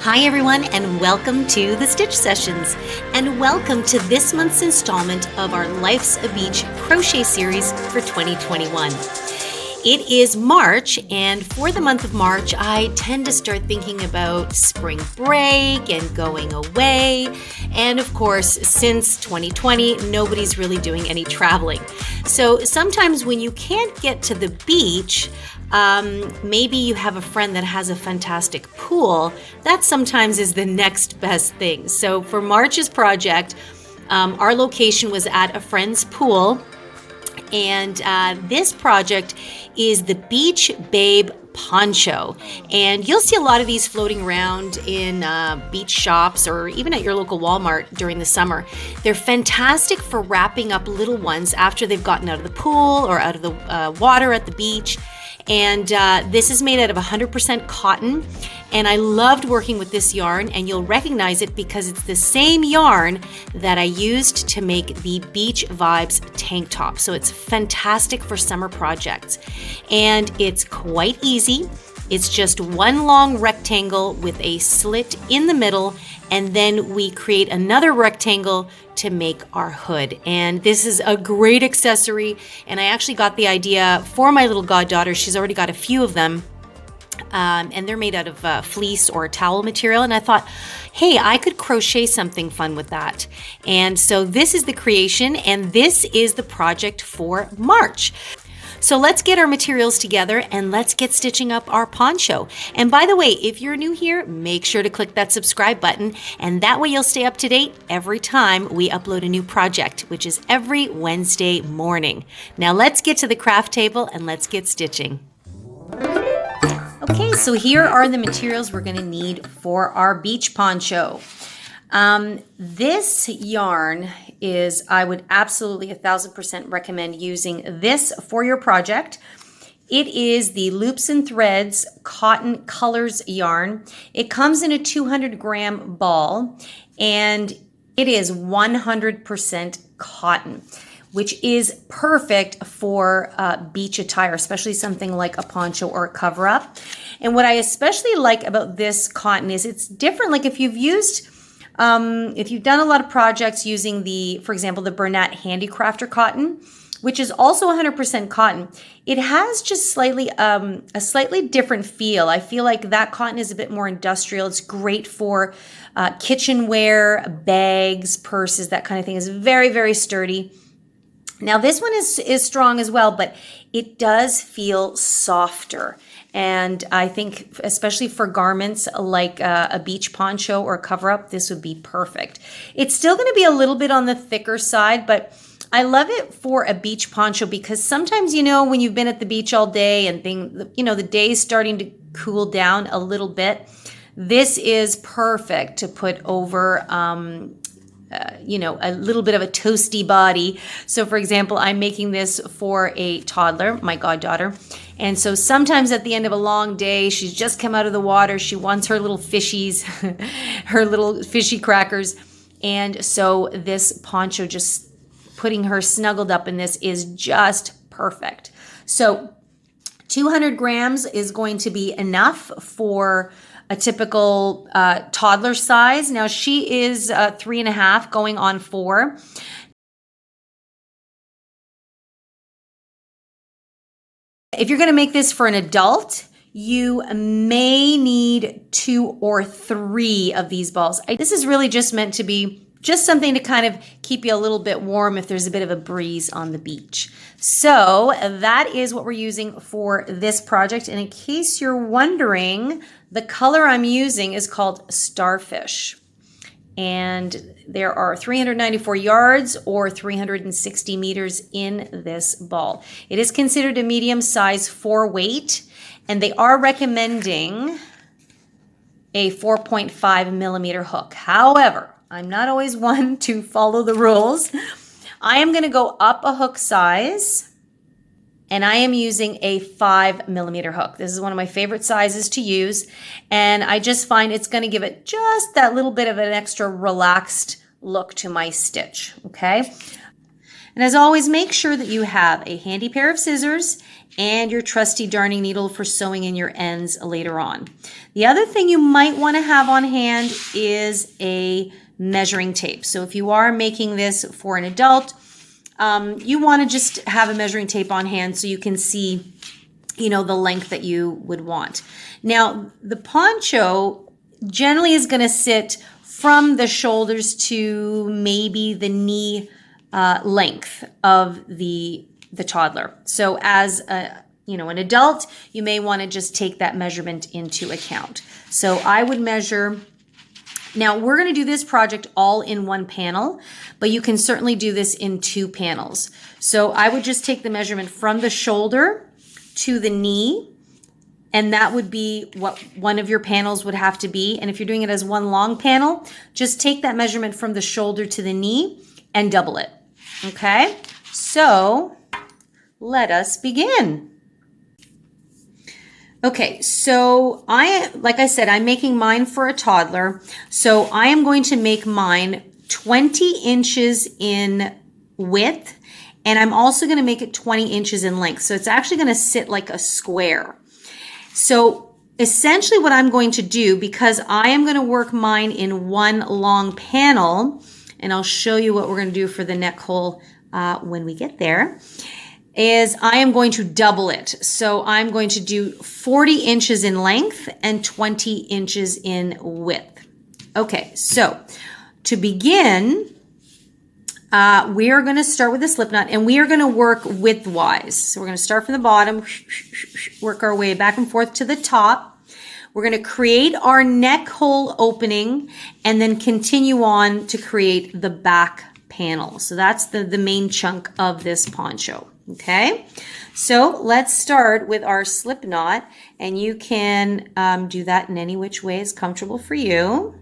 Hi everyone, and welcome to the Stitch Sessions, and welcome to this month's installment of our Life's a Beach crochet series for 2021. It is March, and for the month of March, I tend to start thinking about spring break and going away. And of course, since 2020, nobody's really doing any traveling. So sometimes when you can't get to the beach, maybe you have a friend that has a fantastic pool. That sometimes is the next best thing. So for March's project, our location was at a friend's pool. And this project is the Beach Babe Poncho. And you'll see a lot of these floating around in beach shops or even at your local Walmart during the summer. They're fantastic for wrapping up little ones after they've gotten out of the pool or out of the water at the beach. And this is made out of 100% cotton. And I loved working with this yarn, and you'll recognize it because it's the same yarn that I used to make the Beach Vibes tank top. So it's fantastic for summer projects. And it's quite easy. It's just one long rectangle with a slit in the middle, and then we create another rectangle to make our hood. And this is a great accessory, and I actually got the idea for my little goddaughter. She's already got a few of them. And they're made out of fleece or towel material. And I thought, hey, I could crochet something fun with that. And so this is the creation, and this is the project for March. So let's get our materials together and let's get stitching up our poncho. And by the way, if you're new here, make sure to click that subscribe button, and that way you'll stay up to date every time we upload a new project, which is every Wednesday morning. Now let's get to the craft table and let's get stitching. Okay, so here are the materials we're going to need for our beach poncho. This yarn is, I would absolutely 1000% recommend using this for your project. It is the Loops and Threads Cotton Colors yarn. It comes in a 200-gram ball, and it is 100% cotton, which is perfect for beach attire, especially something like a poncho or a cover-up. And what I especially like about this cotton is it's different. Like if you've done a lot of projects using for example, the Bernat Handicrafter cotton, which is also 100% cotton, it has just a slightly different feel. I feel like that cotton is a bit more industrial. It's great for kitchenware, bags, purses, that kind of thing. It's very, very sturdy. Now this one is strong as well, but it does feel softer. And I think especially for garments like a beach poncho or a cover-up, this would be perfect. It's still going to be a little bit on the thicker side, but I love it for a beach poncho because sometimes, when you've been at the beach all day and the day's starting to cool down a little bit, this is perfect to put over a little bit of a toasty body. So for example, I'm making this for a toddler, my goddaughter. And so sometimes at the end of a long day, she's just come out of the water. She wants her little fishies, her little fishy crackers. And so this poncho, just putting her snuggled up in this, is just perfect. So 200 grams is going to be enough for a typical toddler size. Now she is 3.5 going on 4. If you're going to make this for an adult, you may need 2 or 3 of these balls. This is really just meant to be just something to kind of keep you a little bit warm if there's a bit of a breeze on the beach. So that is what we're using for this project. And in case you're wondering, the color I'm using is called Starfish. And there are 394 yards or 360 meters in this ball. It is considered a medium size for weight, and they are recommending a 4.5 millimeter hook. However, I'm not always one to follow the rules. I am going to go up a hook size, and I am using a 5 millimeter hook. This is one of my favorite sizes to use, and I just find it's going to give it just that little bit of an extra relaxed look to my stitch, okay? And as always, make sure that you have a handy pair of scissors and your trusty darning needle for sewing in your ends later on. The other thing you might want to have on hand is a measuring tape. So if you are making this for an adult, you want to just have a measuring tape on hand so you can see, the length that you would want. Now, the poncho generally is going to sit from the shoulders to maybe the knee length of the toddler. So as an adult, you may want to just take that measurement into account. So I would measure. Now we're going to do this project all in one panel, but you can certainly do this in two panels. So I would just take the measurement from the shoulder to the knee, and that would be what one of your panels would have to be. And if you're doing it as one long panel, just take that measurement from the shoulder to the knee and double it. Okay, so let us begin. Okay, so like I said, I'm making mine for a toddler. So I am going to make mine 20 inches in width, and I'm also going to make it 20 inches in length. So it's actually going to sit like a square. So essentially what I'm going to do, because I am going to work mine in one long panel, and I'll show you what we're going to do for the neck hole when we get there, is I am going to double it. So I'm going to do 40 inches in length and 20 inches in width. Okay, so to begin, we are going to start with a slip knot, and we are going to work widthwise. So we're going to start from the bottom, work our way back and forth to the top. We're going to create our neck hole opening and then continue on to create the back panel. So that's the main chunk of this poncho. Okay, so let's start with our slip knot, and you can do that in any which way is comfortable for you.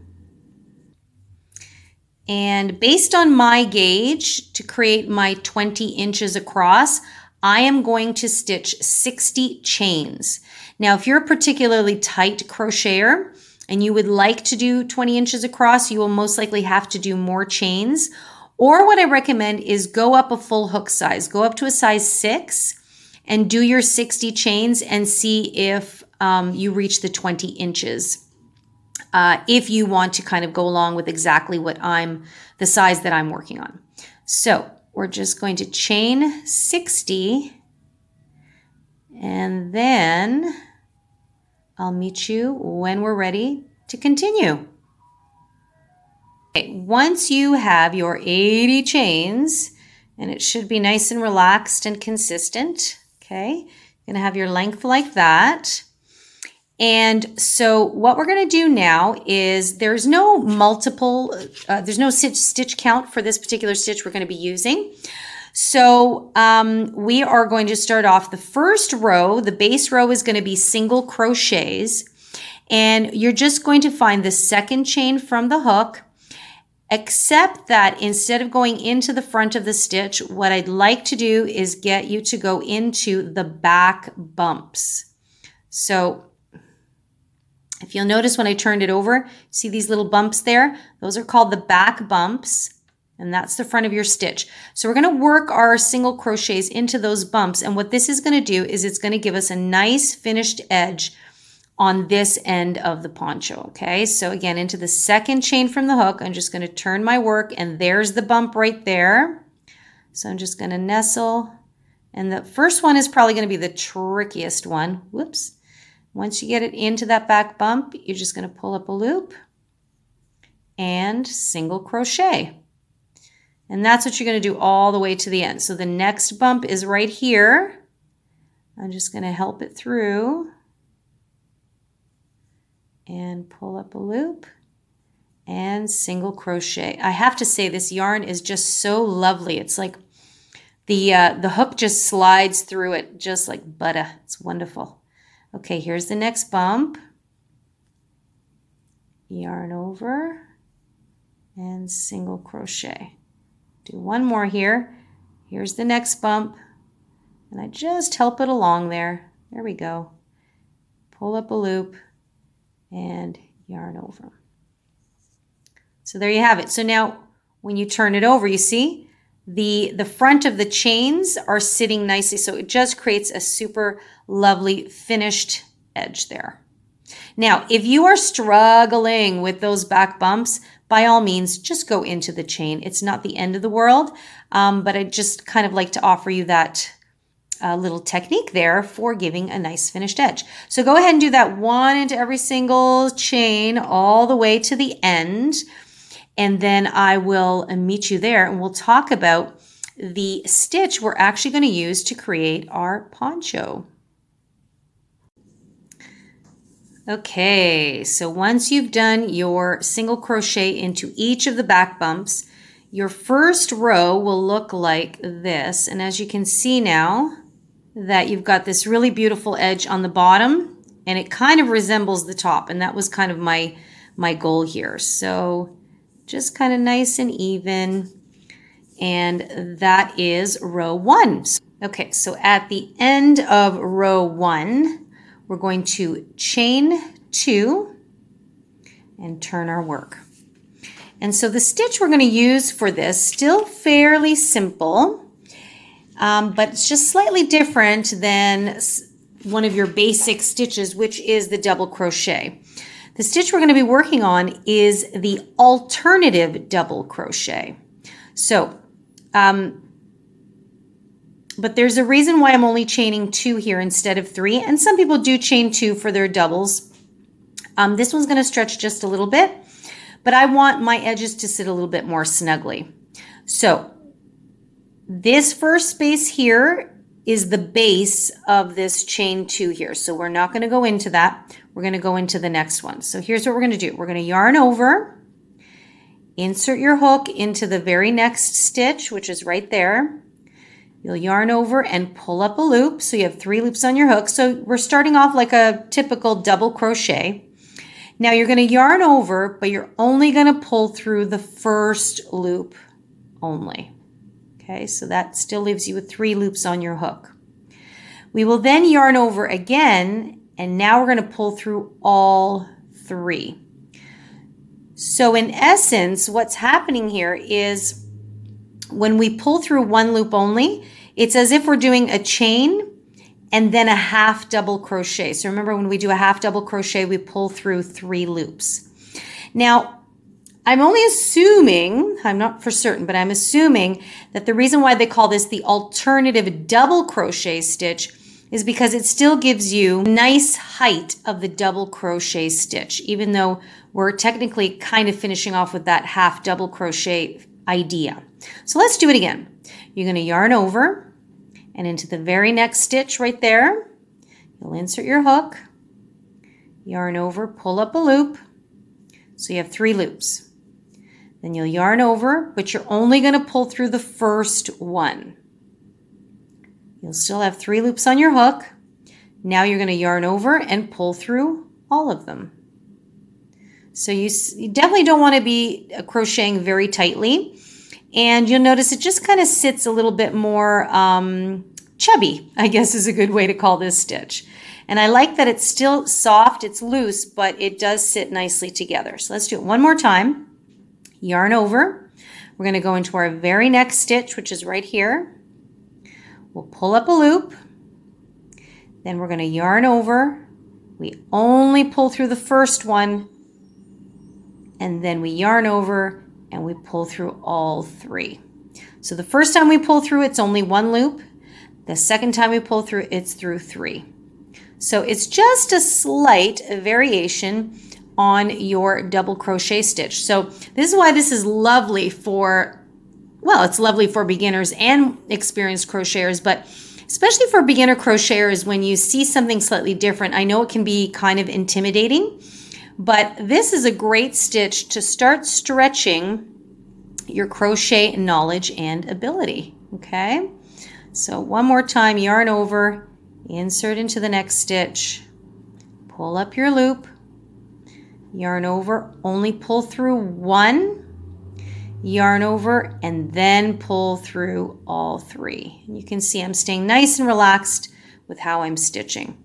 And based on my gauge, to create my 20 inches across, I am going to stitch 60 chains. Now, if you're a particularly tight crocheter and you would like to do 20 inches across, you will most likely have to do more chains. Or what I recommend is go up a full hook size. Go up to a size 6 and do your 60 chains and see if you reach the 20 inches. If you want to kind of go along with exactly the size that I'm working on. So we're just going to chain 60, and then I'll meet you when we're ready to continue. Okay, once you have your 80 chains, and it should be nice and relaxed and consistent, okay, you're going to have your length like that. And so what we're going to do now is there's no stitch count for this particular stitch we're going to be using. So we are going to start off the first row. The base row is going to be single crochets, and you're just going to find the second chain from the hook, except that instead of going into the front of the stitch, what I'd like to do is get you to go into the back bumps. So if you'll notice when I turned it over, see these little bumps there? Those are called the back bumps, and that's the front of your stitch. So we're going to work our single crochets into those bumps, and what this is going to do is it's going to give us a nice finished edge on this end of the poncho, okay? So again, into the second chain from the hook, I'm just going to turn my work, and there's the bump right there. So I'm just going to nestle, and the first one is probably going to be the trickiest one. Whoops. Once you get it into that back bump, you're just going to pull up a loop and single crochet. And that's what you're going to do all the way to the end. So the next bump is right here. I'm just going to help it through and pull up a loop and single crochet. I have to say, this yarn is just so lovely. It's like the hook just slides through it just like butter. It's wonderful. Okay, here's the next bump. Yarn over and single crochet. Do one more here. Here's the next bump, and I just help it along there. There we go. Pull up a loop and yarn over. So there you have it. So now when you turn it over, you see the front of the chains are sitting nicely. So it just creates a super lovely finished edge there. Now, if you are struggling with those back bumps, by all means, just go into the chain. It's not the end of the world, but I just kind of like to offer you that little technique there for giving a nice finished edge. So go ahead and do that one into every single chain all the way to the end. And then I will meet you there and we'll talk about the stitch we're actually going to use to create our poncho. Okay, so once you've done your single crochet into each of the back bumps, your first row will look like this. And as you can see now that you've got this really beautiful edge on the bottom and it kind of resembles the top. And that was kind of my goal here. So just kind of nice and even. And that is row 1. Okay, so at the end of row 1, we're going to chain 2 and turn our work. And so the stitch we're going to use for this, still fairly simple, but it's just slightly different than one of your basic stitches, which is the double crochet. The stitch we're going to be working on is the alternative double crochet. So, but there's a reason why I'm only chaining 2 here instead of 3. And some people do chain 2 for their doubles. This one's going to stretch just a little bit, but I want my edges to sit a little bit more snugly. So this first space here is the base of this chain 2 here. So we're not going to go into that. We're going to go into the next one. So here's what we're going to do. We're going to yarn over, insert your hook into the very next stitch, which is right there. You'll yarn over and pull up a loop. So you have 3 loops on your hook. So we're starting off like a typical double crochet. Now you're going to yarn over, but you're only going to pull through the first loop only. Okay, so that still leaves you with 3 loops on your hook. We will then yarn over again, and now we're going to pull through all 3. So in essence, what's happening here is when we pull through 1 loop only, it's as if we're doing a chain and then a half double crochet. So remember, when we do a half double crochet, we pull through 3 loops. Now, I'm only assuming, I'm not for certain, but I'm assuming that the reason why they call this the alternative double crochet stitch is because it still gives you nice height of the double crochet stitch, even though we're technically kind of finishing off with that half double crochet idea. So let's do it again. You're going to yarn over and into the very next stitch right there, you'll insert your hook, yarn over, pull up a loop. So you have 3 loops. Then you'll yarn over, but you're only going to pull through the first one. You'll still have 3 loops on your hook. Now you're going to yarn over and pull through all of them. So you definitely don't want to be crocheting very tightly. And you'll notice it just kind of sits a little bit more chubby, I guess is a good way to call this stitch. And I like that it's still soft, it's loose, but it does sit nicely together. So let's do it one more time. Yarn over. We're going to go into our very next stitch, which is right here. We'll pull up a loop. Then we're going to yarn over. We only pull through the first one. And then we yarn over and we pull through all 3. So the first time we pull through, it's only 1 loop. The second time we pull through, it's through 3. So it's just a slight variation on your double crochet stitch. So this is why this is lovely for, well, it's lovely for beginners and experienced crocheters, but especially for beginner crocheters, when you see something slightly different, I know it can be kind of intimidating, but this is a great stitch to start stretching your crochet knowledge and ability, okay? So one more time, yarn over, insert into the next stitch, pull up your loop, yarn over, only pull through 1, yarn over, and then pull through all 3. And you can see I'm staying nice and relaxed with how I'm stitching.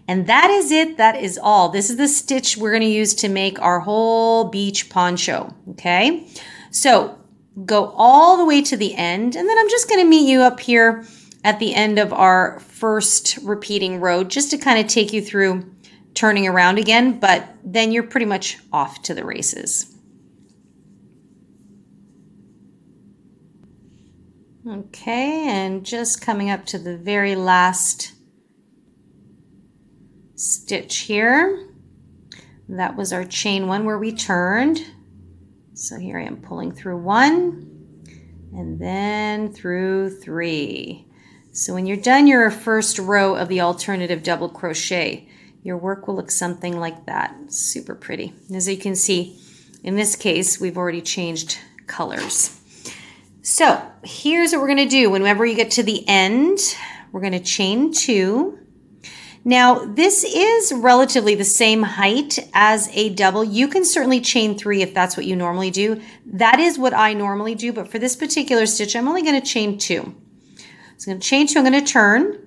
And that is it. That is all. This is the stitch we're going to use to make our whole beach poncho. Okay. So go all the way to the end, and then I'm just going to meet you up here at the end of our first repeating row just to kind of take you through turning around again, but then you're pretty much off to the races. Okay, and just coming up to the very last stitch here. That was our chain one where we turned. So here I am pulling through one and then through three. So when you're done your first row of the alternative double crochet, your work will look something like that. Super pretty. As you can see, in this case, we've already changed colors. So here's what we're going to do. Whenever you get to the end, we're going to chain two. Now, this is relatively the same height as a double. You can certainly chain three if that's what you normally do. That is what I normally do, but for this particular stitch, I'm only going to chain two. So I'm going to chain two, I'm going to turn.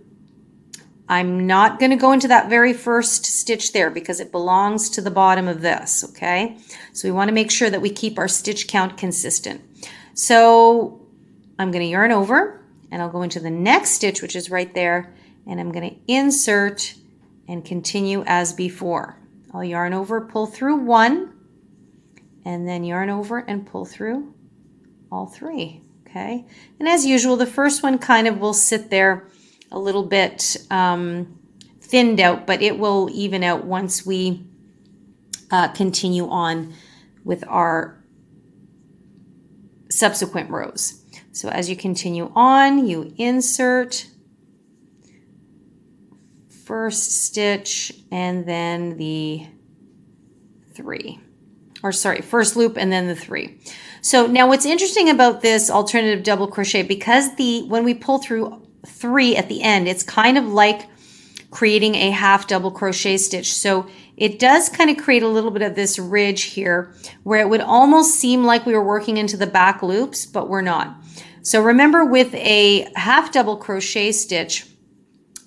I'm not going to go into that very first stitch there because it belongs to the bottom of this, okay? So we want to make sure that we keep our stitch count consistent. So I'm going to yarn over, and I'll go into the next stitch, which is right there, and I'm going to insert and continue as before. I'll yarn over, pull through one, and then yarn over and pull through all three, okay? And as usual, the first one kind of will sit there a little bit thinned out, but it will even out once we continue on with our subsequent rows. So as you continue on, you insert, first stitch, and then the three, or sorry, first loop and then the three. So now what's interesting about this alternative double crochet, because when we pull through three at the end, it's kind of like creating a half double crochet stitch. So it does kind of create a little bit of this ridge here where it would almost seem like we were working into the back loops, but we're not. So remember, with a half double crochet stitch,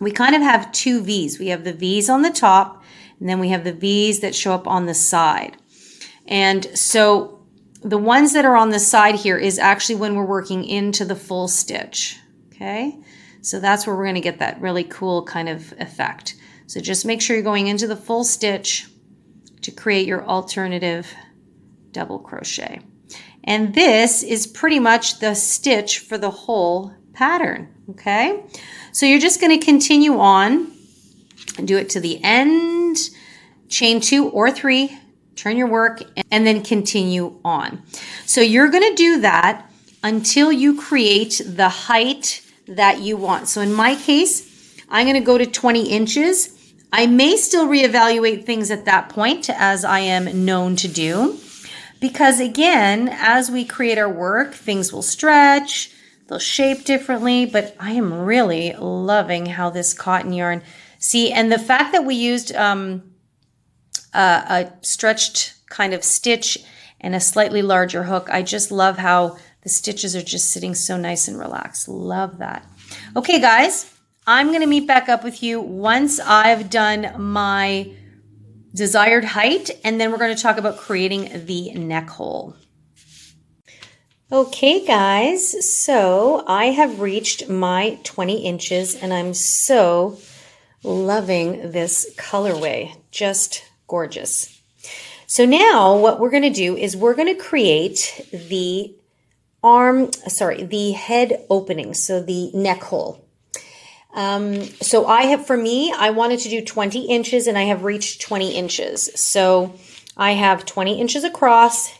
we kind of have two V's. We have the V's on the top, and then we have the V's that show up on the side. And so the ones that are on the side here is actually when we're working into the full stitch, okay? So that's where we're going to get that really cool kind of effect. So just make sure you're going into the full stitch to create your alternative double crochet. And this is pretty much the stitch for the whole pattern, okay? So you're just going to continue on and do it to the end, chain two or three, turn your work, and then continue on. So you're going to do that until you create the height that you want. So in my case, I'm going to go to 20 inches. I may still reevaluate things at that point, as I am known to do, because again, as we create our work, things will stretch, they'll shape differently, but I am really loving how this cotton yarn, see, and the fact that we used a stretched kind of stitch and a slightly larger hook, I just love how the stitches are just sitting so nice and relaxed. Love that. Okay, guys, I'm going to meet back up with you once I've done my desired height, and then we're going to talk about creating the neck hole. Okay, guys, so I have reached my 20 inches, and I'm so loving this colorway. Just gorgeous. So now what we're going to do is we're going to create the the head opening, so the neck hole. So I wanted to do 20 inches, and I have reached 20 inches. So I have 20 inches across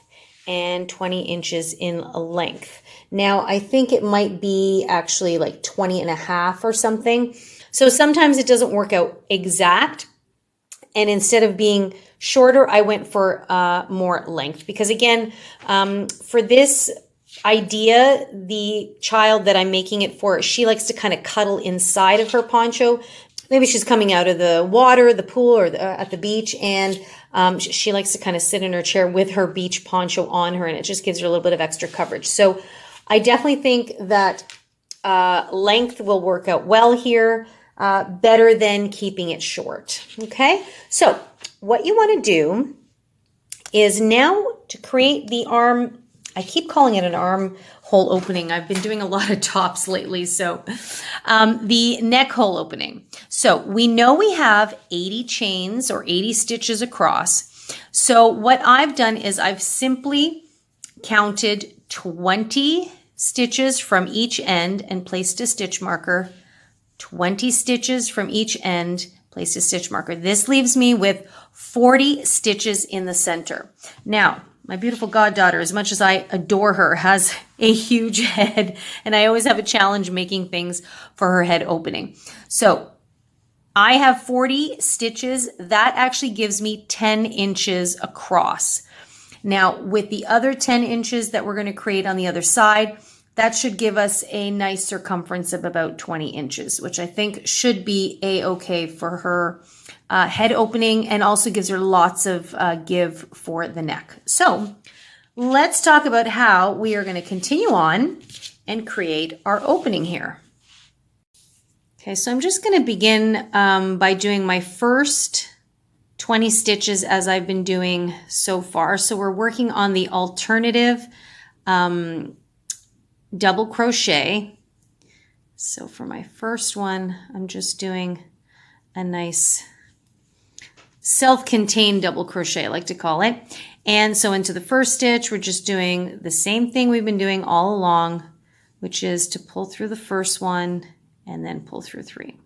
and 20 inches in length. Now I think it might be actually like 20 and a half or something. So sometimes it doesn't work out exact. And instead of being shorter, I went for more length, because again, for this idea, the child that I'm making it for, she likes to kind of cuddle inside of her poncho. Maybe she's coming out of the water, the pool, or at the beach, and she likes to kind of sit in her chair with her beach poncho on her, and it just gives her a little bit of extra coverage. So I definitely think that length will work out well here, better than keeping it short. Okay, so what you want to do is now to create the arm I keep calling it an armhole opening. I've been doing a lot of tops lately. So the neck hole opening. So we know we have 80 chains or 80 stitches across. So what I've done is I've simply counted 20 stitches from each end and placed a stitch marker. 20 stitches from each end, placed a stitch marker. This leaves me with 40 stitches in the center. Now, my beautiful goddaughter, as much as I adore her, has a huge head, and I always have a challenge making things for her head opening. So I have 40 stitches. That actually gives me 10 inches across. Now, with the other 10 inches that we're going to create on the other side, that should give us a nice circumference of about 20 inches, which I think should be a-okay for her head opening, and also gives her lots of give for the neck. So let's talk about how we are going to continue on and create our opening here. Okay, so I'm just going to begin by doing my first 20 stitches as I've been doing so far. So we're working on the alternative double crochet. So for my first one, I'm just doing a nice self-contained double crochet, I like to call it. And so into the first stitch, we're just doing the same thing we've been doing all along, which is to pull through the first one and then pull through 3.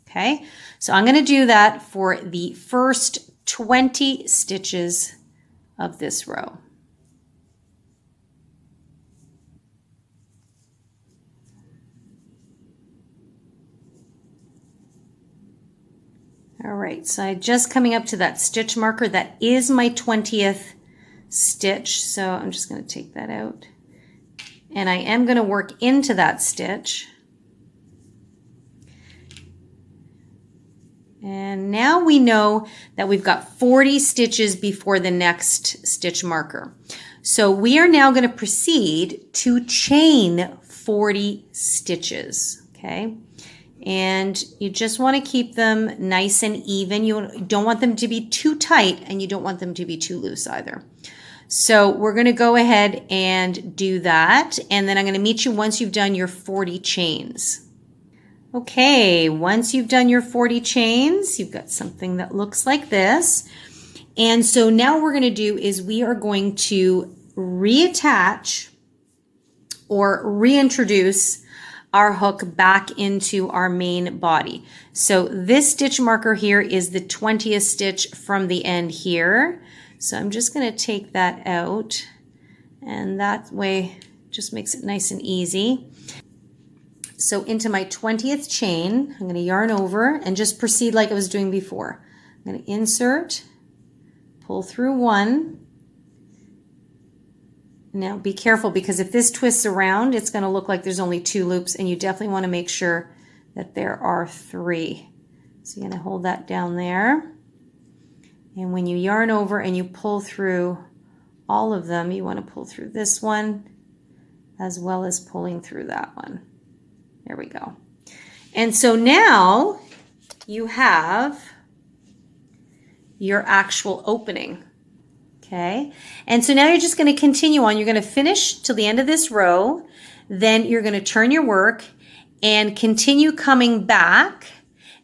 Okay, so I'm going to do that for the first 20 stitches of this row. All right, so I'm just coming up to that stitch marker. That is my 20th stitch. So I'm just going to take that out. And I am going to work into that stitch. And now we know that we've got 40 stitches before the next stitch marker. So we are now going to proceed to chain 40 stitches, okay? And you just want to keep them nice and even. You don't want them to be too tight, and you don't want them to be too loose either. So we're going to go ahead and do that. And then I'm going to meet you once you've done your 40 chains. Okay, once you've done your 40 chains, you've got something that looks like this. And so now what we're going to do is we are going to reattach or reintroduce our hook back into our main body. So this stitch marker here is the 20th stitch from the end here. So I'm just going to take that out, and that way just makes it nice and easy. So into my 20th chain, I'm going to yarn over and just proceed like I was doing before. I'm going to insert, pull through 1. Now be careful, because if this twists around, it's going to look like there's only 2 loops, and you definitely want to make sure that there are 3. So you're going to hold that down there. And when you yarn over and you pull through all of them, you want to pull through this one as well as pulling through that one. There we go. And so now you have your actual opening. Okay, and so now you're just going to continue on. You're going to finish till the end of this row. Then you're going to turn your work and continue coming back.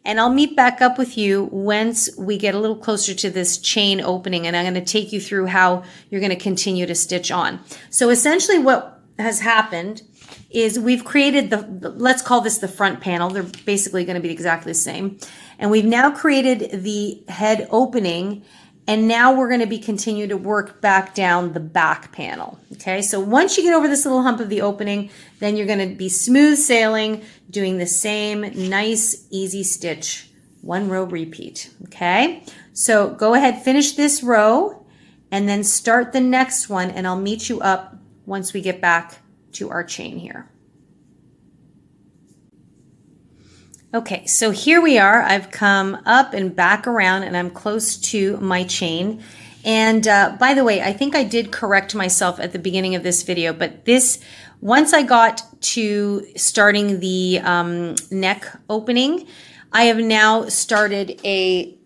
And I'll meet back up with you once we get a little closer to this chain opening. And I'm going to take you through how you're going to continue to stitch on. So essentially what has happened is we've created let's call this the front panel. They're basically going to be exactly the same. And we've now created the head opening. And now we're going to continue to work back down the back panel. Okay, so once you get over this little hump of the opening, then you're going to be smooth sailing, doing the same nice, easy stitch, 1 row repeat. Okay, so go ahead, finish this row, and then start the next one, and I'll meet you up once we get back to our chain here. Okay, so here we are. I've come up and back around, and I'm close to my chain. And by the way, I think I did correct myself at the beginning of this video, but once I got to starting the neck opening, I have now started a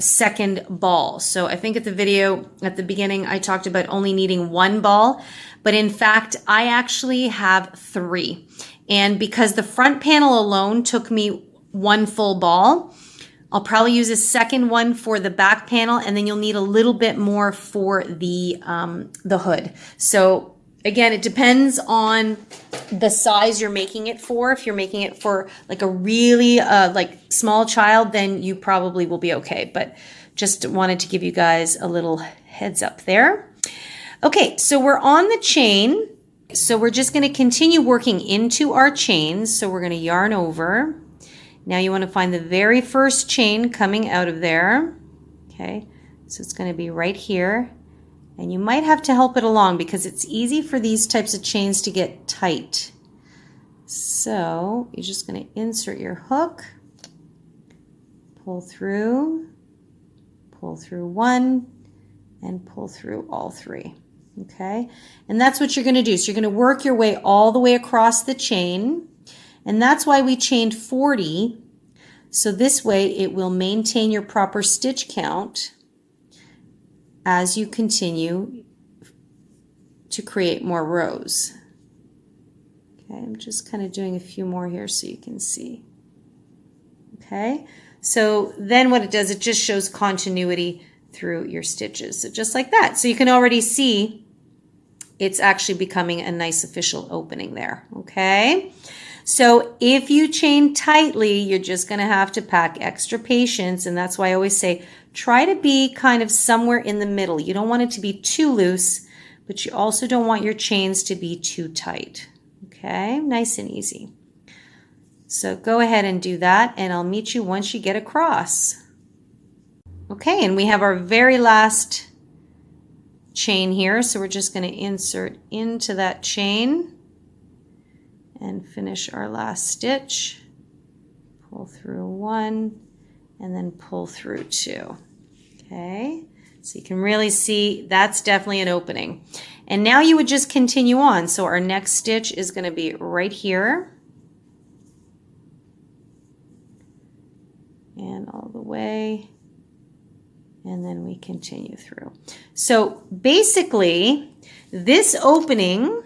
second ball. So I think at the video at the beginning, I talked about only needing one ball, but in fact, I actually have 3. And because the front panel alone took me 1 full ball, I'll probably use a second one for the back panel, and then you'll need a little bit more for the hood. So again, it depends on the size you're making it for. If you're making it for like a really like small child, then you probably will be okay. But just wanted to give you guys a little heads up there. Okay, so we're on the chain. So we're just going to continue working into our chains. So we're going to yarn over. Now you want to find the very first chain coming out of there. Okay, so it's going to be right here. And you might have to help it along because it's easy for these types of chains to get tight. So you're just going to insert your hook, pull through 1, and pull through all 3. Okay, and that's what you're going to do. So you're going to work your way all the way across the chain. And that's why we chained 40. So this way it will maintain your proper stitch count as you continue to create more rows. Okay, I'm just kind of doing a few more here so you can see. Okay, so then what it does, it just shows continuity through your stitches. So just like that. So you can already see it's actually becoming a nice official opening there. Okay, so if you chain tightly, you're just going to have to pack extra patience, and that's why I always say try to be kind of somewhere in the middle. You don't want it to be too loose, but you also don't want your chains to be too tight. Okay, nice and easy. So go ahead and do that, and I'll meet you once you get across. Okay, and we have our very last chain here, so we're just going to insert into that chain and finish our last stitch. Pull through 1 and then pull through 2. Okay, so you can really see that's definitely an opening. And now you would just continue on. So our next stitch is going to be right here and all the way, and then we continue through. So basically this opening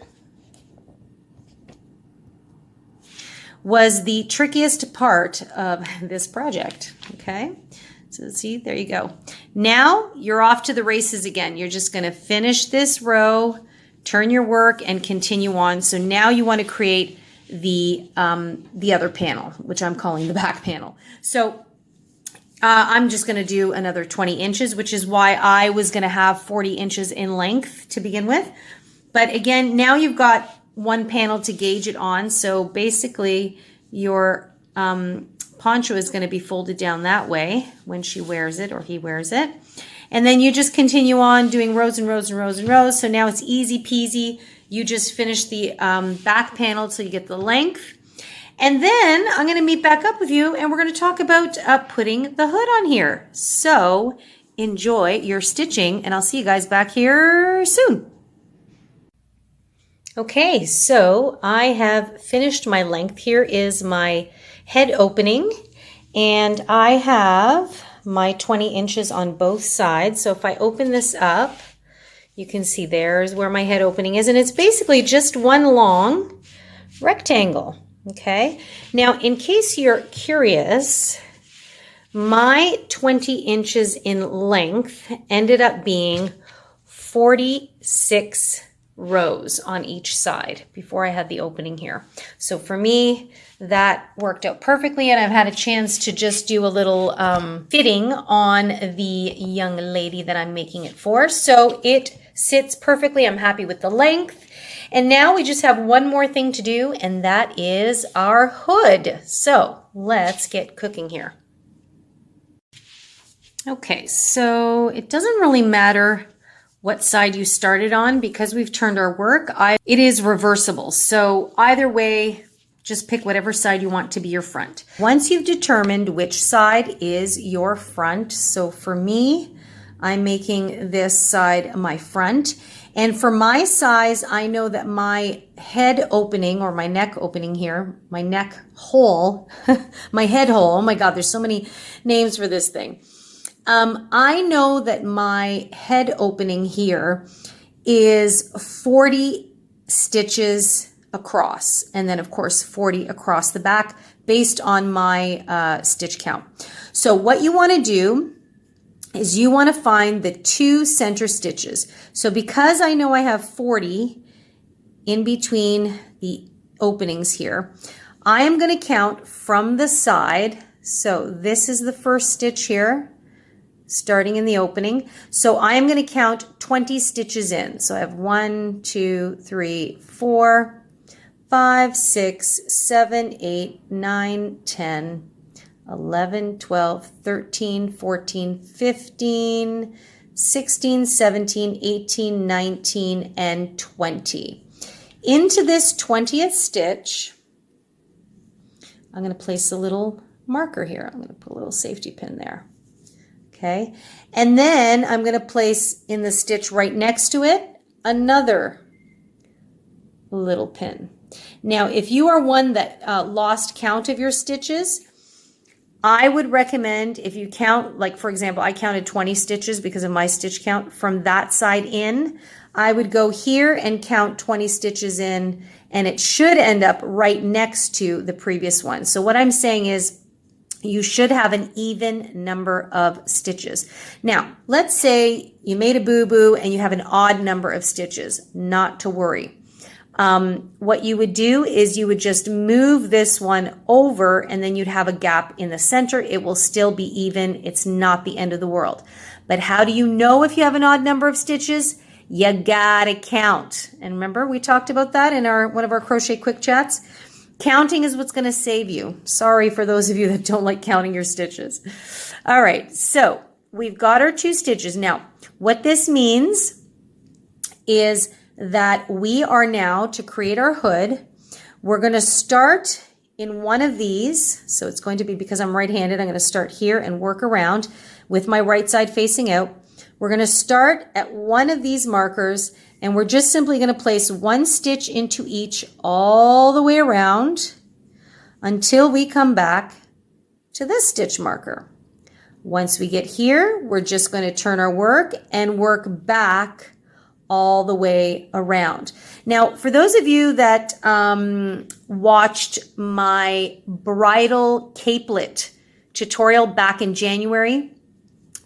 was the trickiest part of this project. Okay, so see, there you go. Now you're off to the races again. You're just going to finish this row, turn your work, and continue on. So now you want to create the other panel, which I'm calling the back panel. So I'm just going to do another 20 inches, which is why I was going to have 40 inches in length to begin with. But again, now you've got one panel to gauge it on. So basically your poncho is going to be folded down that way when she wears it or he wears it. And then you just continue on doing rows and rows and rows and rows. So now it's easy peasy. You just finish the back panel till you get the length. And then I'm going to meet back up with you and we're going to talk about putting the hood on here. So enjoy your stitching and I'll see you guys back here soon. Okay, so I have finished my length. Here is my head opening and I have my 20 inches on both sides. So if I open this up, you can see there's where my head opening is, and it's basically just one long rectangle. Okay, now in case you're curious, my 20 inches in length ended up being 46 rows on each side before I had the opening here. So for me, that worked out perfectly, and I've had a chance to just do a little fitting on the young lady that I'm making it for. So it sits perfectly. I'm happy with the length. And now we just have one more thing to do, and that is our hood. So let's get cooking here. Okay, so it doesn't really matter what side you started on because we've turned our work. It is reversible. So either way, just pick whatever side you want to be your front. Once you've determined which side is your front, so for me, I'm making this side my front. And for my size, I know that my head opening or my neck opening here, my neck hole, my head hole, oh my God, there's so many names for this thing. I know that my head opening here is 40 stitches across, and then of course 40 across the back based on my stitch count. So what you want to do is you want to find the 2 center stitches. So because I know I have 40 in between the openings here, I am going to count from the side. So this is the first stitch here, starting in the opening. So I am going to count 20 stitches in. So I have 1, 2, 3, 4, 5, 6, 7, 8, 9, 10, 11, 12, 13, 14, 15, 16, 17, 18, 19, and 20. Into this 20th stitch, I'm going to place a little marker here. I'm going to put a little safety pin there. Okay. And then I'm going to place in the stitch right next to it another little pin. Now, if you are one that lost count of your stitches, I would recommend, if you count, like for example, I counted 20 stitches because of my stitch count from that side in. I would go here and count 20 stitches in, and it should end up right next to the previous one. So what I'm saying is you should have an even number of stitches. Now, let's say you made a boo-boo and you have an odd number of stitches. Not to worry. What you would do is you would just move this one over, and then you'd have a gap in the center. It will still be even. It's not the end of the world. But how do you know if you have an odd number of stitches? You gotta count. And remember, we talked about that in one of our crochet quick chats. Counting is what's going to save you. Sorry for those of you that don't like counting your stitches. All right, so we've got our 2 stitches. Now, what this means is that we are now, to create our hood, we're going to start in one of these. So it's going to be, because I'm right-handed, I'm going to start here and work around with my right side facing out. We're going to start at one of these markers, and we're just simply going to place 1 stitch into each all the way around until we come back to this stitch marker. Once we get here, we're just going to turn our work and work back all the way around. Now, for those of you that watched my bridal capelet tutorial back in January,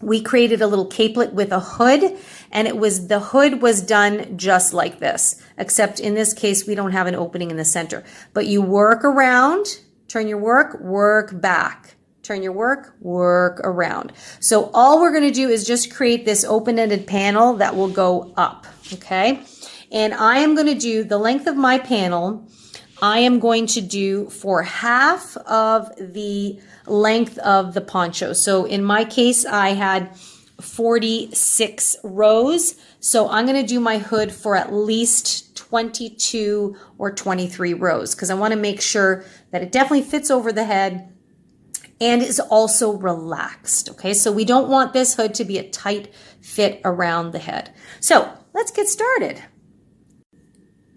we created a little capelet with a hood, and the hood was done just like this, except in this case, we don't have an opening in the center. But you work around, turn your work back, turn your work around. So all we're going to do is just create this open-ended panel that will go up, okay? And I am going to do the length of my panel. I am going to do for half of the length of the poncho. So in my case, I had 46 rows. So I'm going to do my hood for at least 22 or 23 rows because I want to make sure that it definitely fits over the head and is also relaxed. Okay, so we don't want this hood to be a tight fit around the head. So let's get started.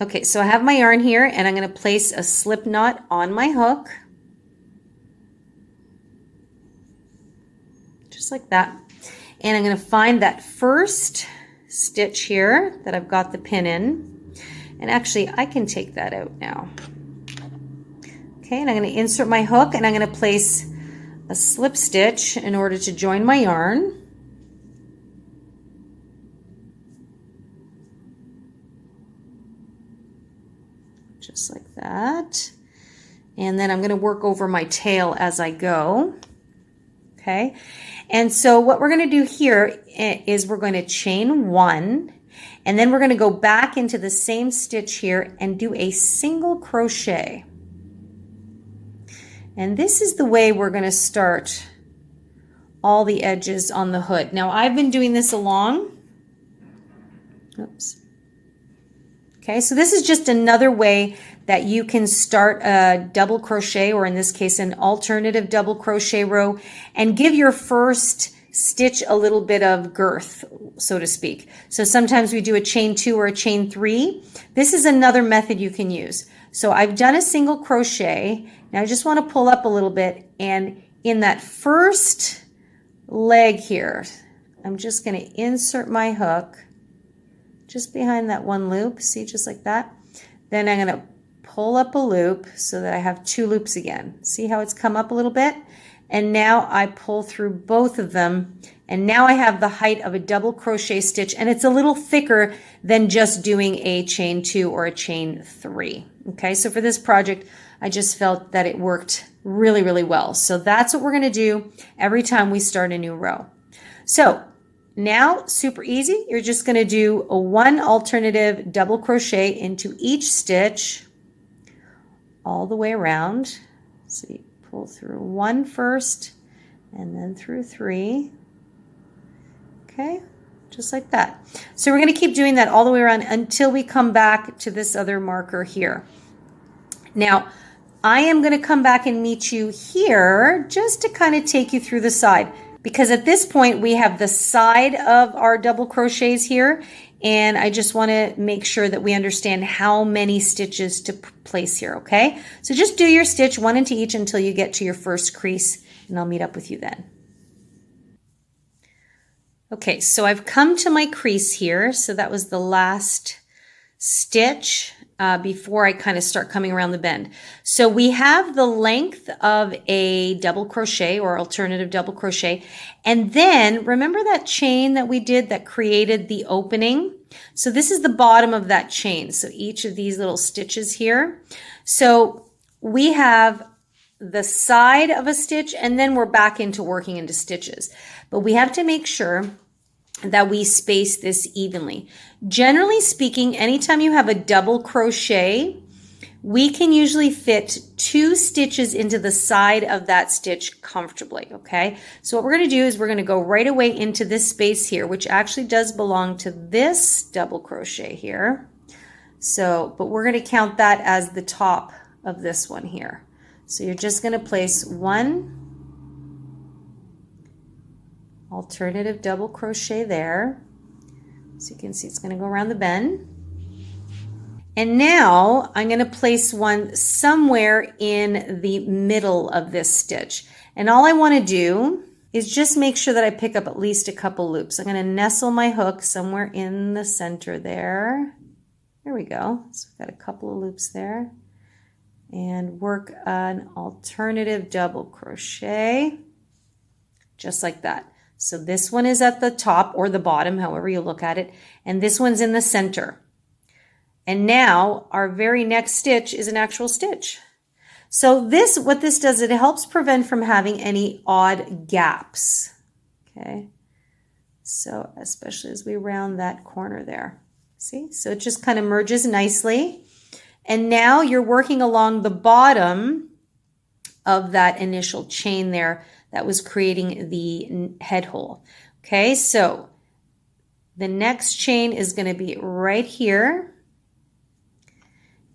Okay, so I have my yarn here and I'm going to place a slip knot on my hook. Just like that. And I'm going to find that first stitch here that I've got the pin in. And actually, I can take that out now. Okay, and I'm going to insert my hook and I'm going to place a slip stitch in order to join my yarn. Just like that. And then I'm going to work over my tail as I go. Okay. And so what we're going to do here is we're going to chain 1, and then we're going to go back into the same stitch here and do a single crochet. And this is the way we're going to start all the edges on the hood. Now I've been doing this along. Oops. Okay, so this is just another way that you can start a double crochet, or in this case an alternative double crochet row, and give your first stitch a little bit of girth, so to speak. So sometimes we do a chain 2 or a chain 3. This is another method you can use. So I've done a single crochet. Now I just want to pull up a little bit, and in that first leg here. I'm just going to insert my hook just behind that one loop, see, just like that. Then I'm going to pull up a loop so that I have 2 loops again. See how it's come up a little bit? And now I pull through both of them, and now I have the height of a double crochet stitch, and it's a little thicker than just doing a chain 2 or a chain 3. Okay, so for this project, I just felt that it worked really, really well. So that's what we're going to do every time we start a new row. So now, super easy, you're just going to do a 1 alternative double crochet into each stitch all the way around. So you pull through 1 first and then through 3. Okay, just like that. So we're going to keep doing that all the way around until we come back to this other marker here. Now, I am going to come back and meet you here just to kind of take you through the side, because at this point we have the side of our double crochets here, and I just want to make sure that we understand how many stitches to place here, okay? So just do your stitch 1 into each until you get to your first crease, and I'll meet up with you then. Okay, so I've come to my crease here, so that was the last stitch before I kind of start coming around the bend. So we have the length of a double crochet or alternative double crochet, and then remember that chain that we did that created the opening? So this is the bottom of that chain, so each of these little stitches here. So we have the side of a stitch, and then we're back into working into stitches, but we have to make sure that we space this evenly. Generally speaking, anytime you have a double crochet, we can usually fit 2 stitches into the side of that stitch comfortably, okay? So what we're going to do is we're going to go right away into this space here, which actually does belong to this double crochet here. So, but we're going to count that as the top of this one here. So you're just going to place 1 alternative double crochet there. So you can see it's going to go around the bend. And now I'm going to place 1 somewhere in the middle of this stitch. And all I want to do is just make sure that I pick up at least a couple loops. I'm going to nestle my hook somewhere in the center there. There we go. So we've got a couple of loops there. And work an alternative double crochet, just like that. So this one is at the top or the bottom, however you look at it, and this one's in the center. And now our very next stitch is an actual stitch. So this, what this does, it helps prevent from having any odd gaps. Okay, so especially as we round that corner there. See, so it just kind of merges nicely. And now you're working along the bottom of that initial chain there that was creating the head hole. Okay, so the next chain is going to be right here.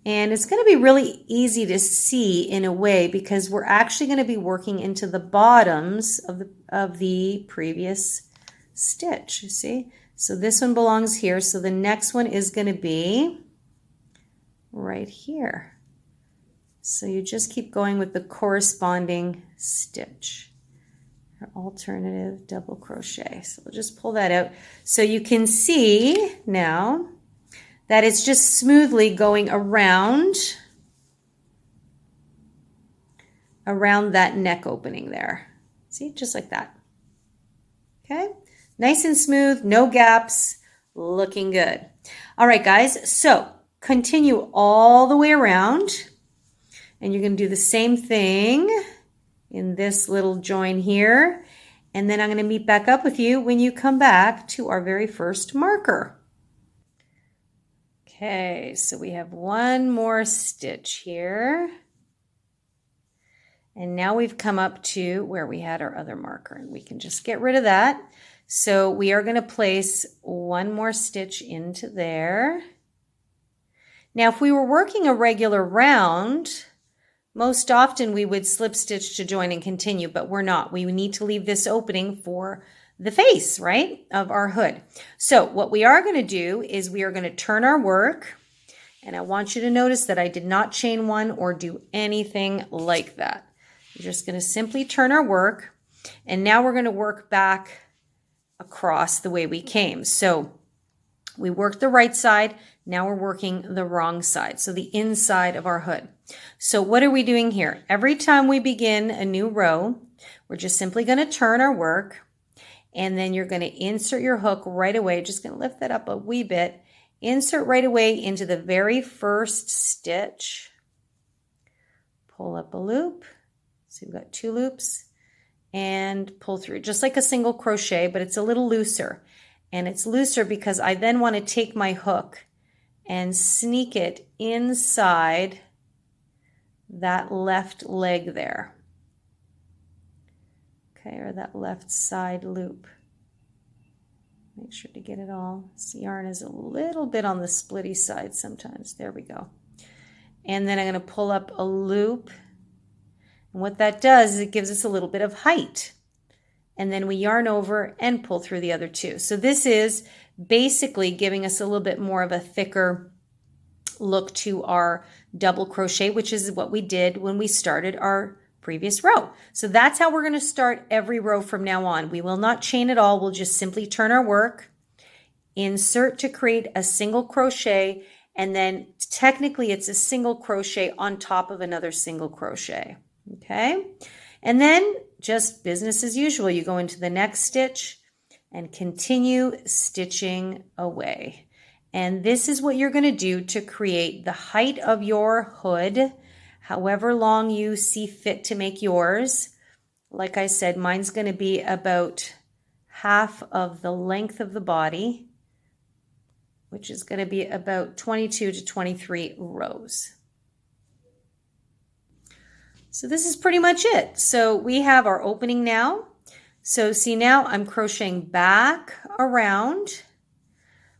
And it's going to be really easy to see in a way because we're actually going to be working into the bottoms of the previous stitch, you see? So this one belongs here. So the next one is going to be right here. So you just keep going with the corresponding stitch. Alternative double crochet. So we'll just pull that out so you can see now that it's just smoothly going around that neck opening there. See, just like that. Okay, nice and smooth, no gaps, looking good. All right, guys, so continue all the way around, and you're going to do the same thing in this little join here, and then I'm going to meet back up with you when you come back to our very first marker. Okay, so we have 1 more stitch here, and now we've come up to where we had our other marker, and we can just get rid of that. So we are going to place 1 more stitch into there. Now if we were working a regular round, most often we would slip stitch to join and continue, but we're not. We need to leave this opening for the face, right, of our hood. So what we are going to do is we are going to turn our work, and I want you to notice that I did not chain 1 or do anything like that. We're just going to simply turn our work, And now we're going to work back across the way we came. So we worked the right side. Now we're working the wrong side. So the inside of our hood. So what are we doing here? Every time we begin a new row, we're just simply going to turn our work, and then you're going to insert your hook right away. Just going to lift that up a wee bit. Insert right away into the very first stitch. Pull up a loop. So we've got 2 loops and pull through just like a single crochet, but it's a little looser. And it's looser because I then want to take my hook and sneak it inside that left leg there. Okay, or that left side loop. Make sure to get it all. This yarn is a little bit on the splitty side sometimes. There we go. And then I'm going to pull up a loop. And what that does is it gives us a little bit of height. And then we yarn over and pull through the other 2. So this is basically giving us a little bit more of a thicker look to our double crochet, which is what we did when we started our previous row. So that's how we're going to start every row from now on. We will not chain at all. We'll just simply turn our work, insert to create a single crochet, and then technically it's a single crochet on top of another single crochet. Okay, and then just business as usual. You go into the next stitch and continue stitching away. And this is what you're going to do to create the height of your hood, however long you see fit to make yours. Like I said, mine's going to be about half of the length of the body, which is going to be about 22 to 23 rows. So this is pretty much it. So we have our opening now. So see, now I'm crocheting back around.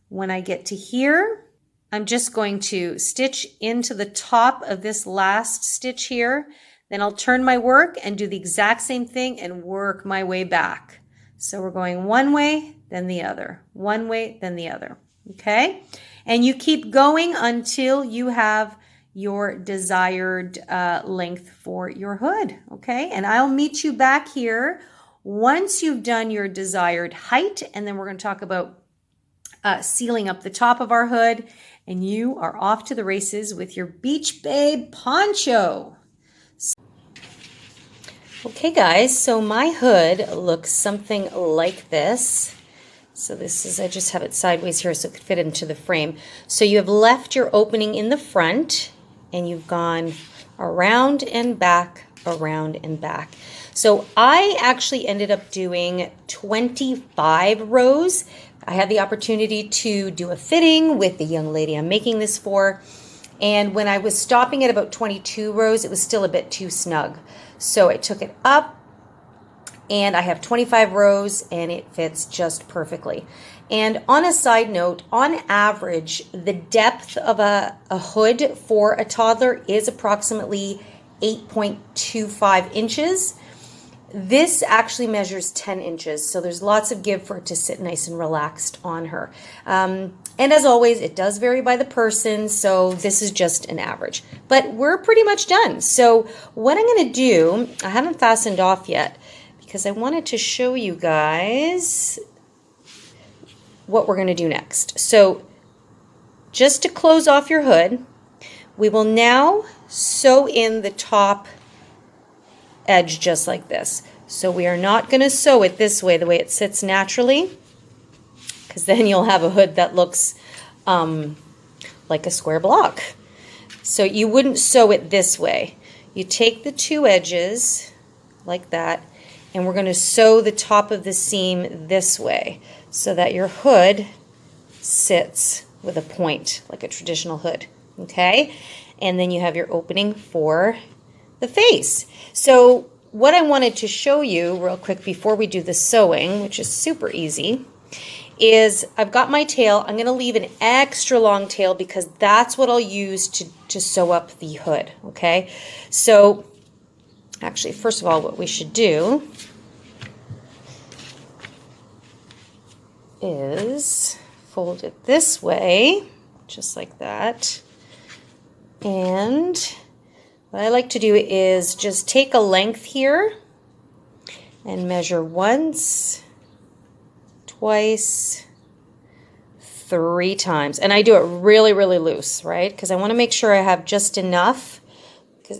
When I get to here, I'm just going to stitch into the top of this last stitch here. Then I'll turn my work and do the exact same thing and work my way back. So we're going one way, then the other, one way, then the other. Okay? And you keep going until you have your desired length for your hood. Okay? And I'll meet you back here once you've done your desired height, and then we're going to talk about sealing up the top of our hood, and you are off to the races with your Beach Babe poncho. Okay guys, so my hood looks something like this. So this is, I just have it sideways here so it could fit into the frame. So you have left your opening in the front and you've gone around and back, around and back. So I actually ended up doing 25 rows. I had the opportunity to do a fitting with the young lady I'm making this for. And when I was stopping at about 22 rows, it was still a bit too snug. So I took it up and I have 25 rows and it fits just perfectly. And on a side note, on average, the depth of a hood for a toddler is approximately 8.25 inches. This actually measures 10 inches, so there's lots of give for it to sit nice and relaxed on her. And as always, it does vary by the person, so this is just an average. But we're pretty much done. So what I'm going to do, I haven't fastened off yet because I wanted to show you guys what we're going to do next. So just to close off your hood, we will now sew in the top edge just like this. So we are not going to sew it this way, the way it sits naturally, because then you'll have a hood that looks like a square block. So you wouldn't sew it this way. You take the 2 edges like that, and we're going to sew the top of the seam this way so that your hood sits with a point like a traditional hood. Okay? And then you have your opening for the face. So what I wanted to show you real quick before we do the sewing, which is super easy, is I've got my tail. I'm going to leave an extra long tail because that's what I'll use to sew up the hood. Okay, so actually, first of all, what we should do is fold it this way, just like that. And what I like to do is just take a length here and measure once, twice, 3 times. And I do it really, really loose, right? Because I want to make sure I have just enough. Because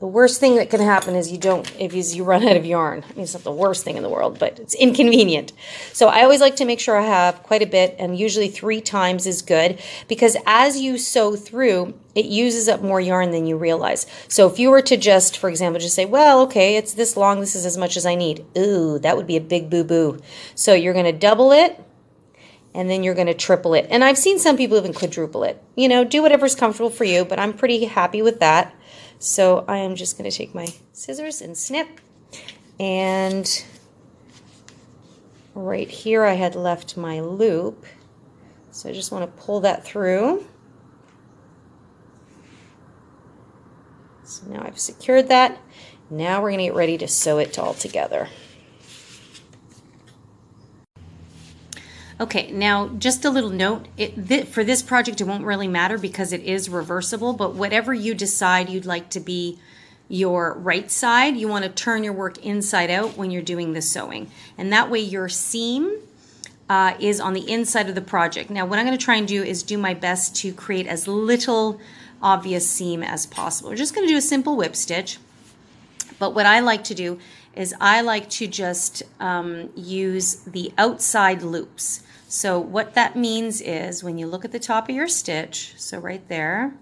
the worst thing that can happen is if you run out of yarn. I mean, it's not the worst thing in the world, but it's inconvenient. So I always like to make sure I have quite a bit, and usually 3 times is good, because as you sew through, it uses up more yarn than you realize. So if you were to just, for example, just say, well, okay, it's this long, this is as much as I need. Ooh, that would be a big boo-boo. So you're going to double it, and then you're going to triple it. And I've seen some people even quadruple it. You know, do whatever's comfortable for you, but I'm pretty happy with that. So I am just going to take my scissors and snip. And right here I had left my loop. So I just want to pull that through. So now I've secured that. Now we're going to get ready to sew it all together. Okay, now just a little note, for this project it won't really matter because it is reversible, but whatever you decide you'd like to be your right side, you want to turn your work inside out when you're doing the sewing. And that way your seam is on the inside of the project. Now what I'm going to try and do is do my best to create as little obvious seam as possible. We're just going to do a simple whip stitch, but what I like to do is I like to just use the outside loops. So what that means is when you look at the top of your stitch, so right there,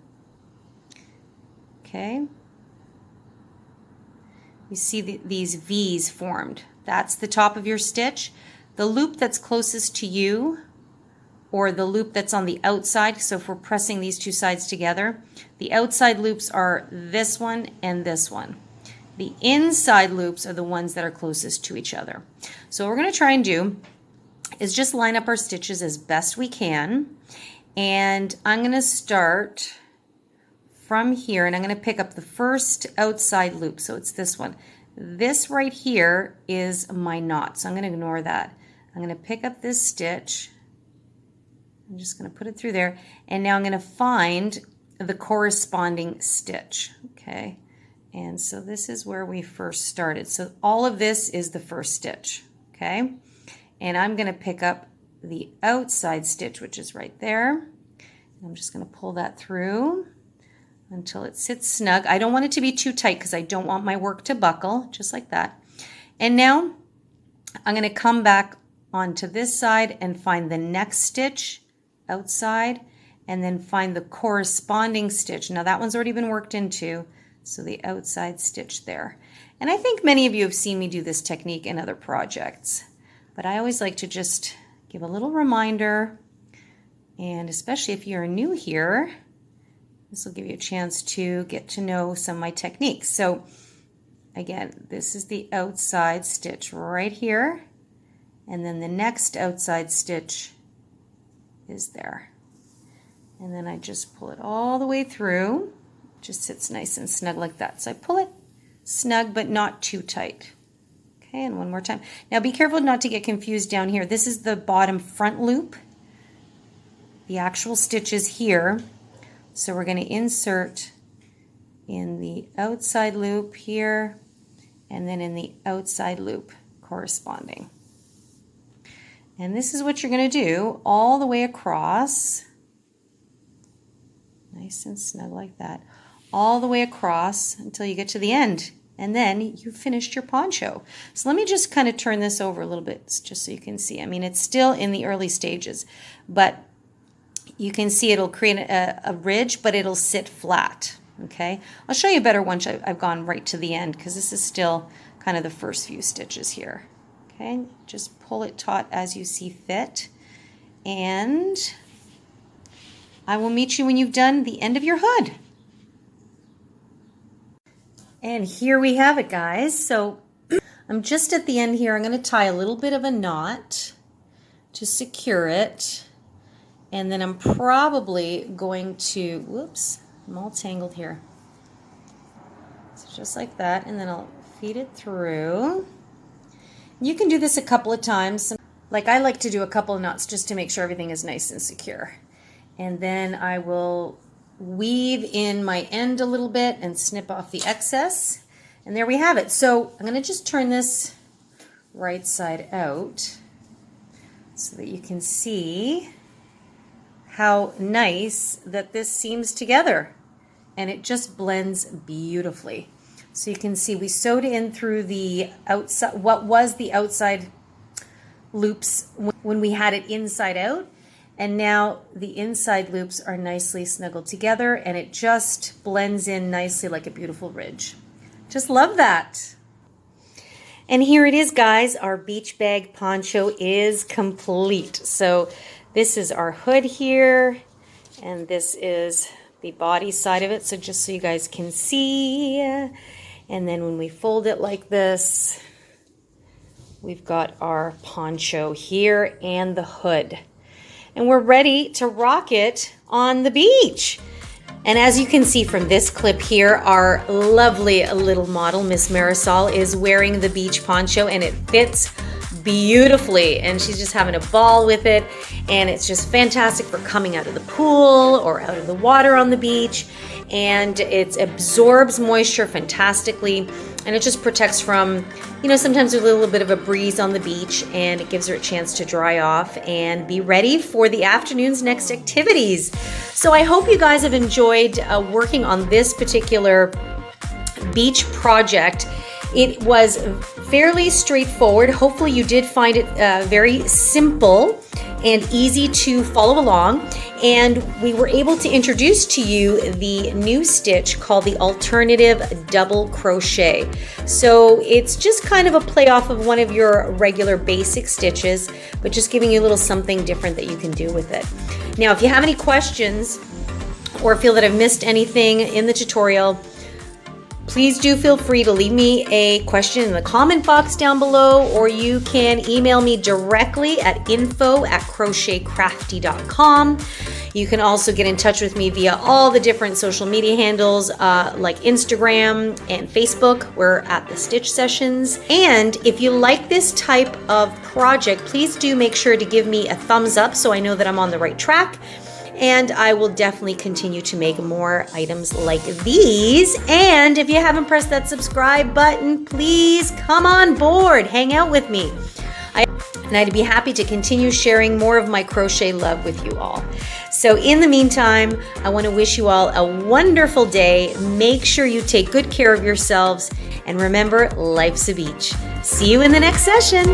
okay, you see these V's formed. That's the top of your stitch. The loop that's closest to you, or the loop that's on the outside, so if we're pressing these 2 sides together, the outside loops are this one and this one. The inside loops are the ones that are closest to each other. So what we're going to try and do is just line up our stitches as best we can. And I'm going to start from here, and I'm going to pick up the first outside loop. So it's this one. This right here is my knot, so I'm going to ignore that. I'm going to pick up this stitch. I'm just going to put it through there. And now I'm going to find the corresponding stitch. Okay. And so this is where we first started. So all of this is the first stitch, okay? And I'm going to pick up the outside stitch, which is right there. I'm just going to pull that through until it sits snug. I don't want it to be too tight because I don't want my work to buckle, just like that. And now I'm going to come back onto this side and find the next stitch outside, and then find the corresponding stitch. Now that one's already been worked into. So the outside stitch there. And I think many of you have seen me do this technique in other projects, but I always like to just give a little reminder, and especially if you're new here, this will give you a chance to get to know some of my techniques. So again, this is the outside stitch right here, and then the next outside stitch is there. And then I just pull it all the way through. Just sits nice and snug like that. So I pull it snug but not too tight. Okay, and one more time. Now be careful not to get confused down here. This is the bottom front loop. The actual stitch is here. So we're going to insert in the outside loop here, and then in the outside loop corresponding. And this is what you're going to do all the way across. Nice and snug like that. All the way across until you get to the end, and then you've finished your poncho. So let me just kind of turn this over a little bit just so you can see. I mean, it's still in the early stages, but you can see it'll create a ridge, but it'll sit flat, okay? I'll show you better once I've gone right to the end, because this is still kind of the first few stitches here, okay? Just pull it taut as you see fit, and I will meet you when you've done the end of your hood. And here we have it, guys. So I'm just at the end here. I'm going to tie a little bit of a knot to secure it. And then I'm probably going to, whoops, I'm all tangled here. So just like that. And then I'll feed it through. You can do this a couple of times. Like I like to do a couple of knots just to make sure everything is nice and secure. And then I will weave in my end a little bit and snip off the excess. And there we have it. So I'm going to just turn this right side out so that you can see how nice that this seams together, and it just blends beautifully. So you can see we sewed in through the outside, what was the outside loops when we had it inside out, and now the inside loops are nicely snuggled together, and it just blends in nicely like a beautiful ridge. Just love that. And here it is, guys. Our beach bag poncho is complete. So this is our hood here, and this is the body side of it. So just so you guys can see, and then when we fold it like this, we've got our poncho here and the hood. And we're ready to rock it on the beach. And as you can see from this clip here, our lovely little model, Miss Marisol, is wearing the beach poncho, and it fits beautifully, and she's just having a ball with it, and it's just fantastic for coming out of the pool or out of the water on the beach, and it absorbs moisture fantastically, and it just protects from, you know, sometimes there's a little bit of a breeze on the beach, and it gives her a chance to dry off and be ready for the afternoon's next activities. So I hope you guys have enjoyed working on this particular beach project. It was fairly straightforward. Hopefully you did find it very simple and easy to follow along. And we were able to introduce to you the new stitch called the alternative double crochet. So it's just kind of a play off of one of your regular basic stitches, but just giving you a little something different that you can do with it. Now, if you have any questions or feel that I've missed anything in the tutorial, please do feel free to leave me a question in the comment box down below, or you can email me directly at info@crochetcrafty.com. You can also get in touch with me via all the different social media handles like Instagram and Facebook. We're at the Stitch Sessions. And if you like this type of project, please do make sure to give me a thumbs up so I know that I'm on the right track. And I will definitely continue to make more items like these. And if you haven't pressed that subscribe button, please come on board, hang out with me. And I'd be happy to continue sharing more of my crochet love with you all. So in the meantime, I want to wish you all a wonderful day. Make sure you take good care of yourselves. And remember, life's a beach. See you in the next session.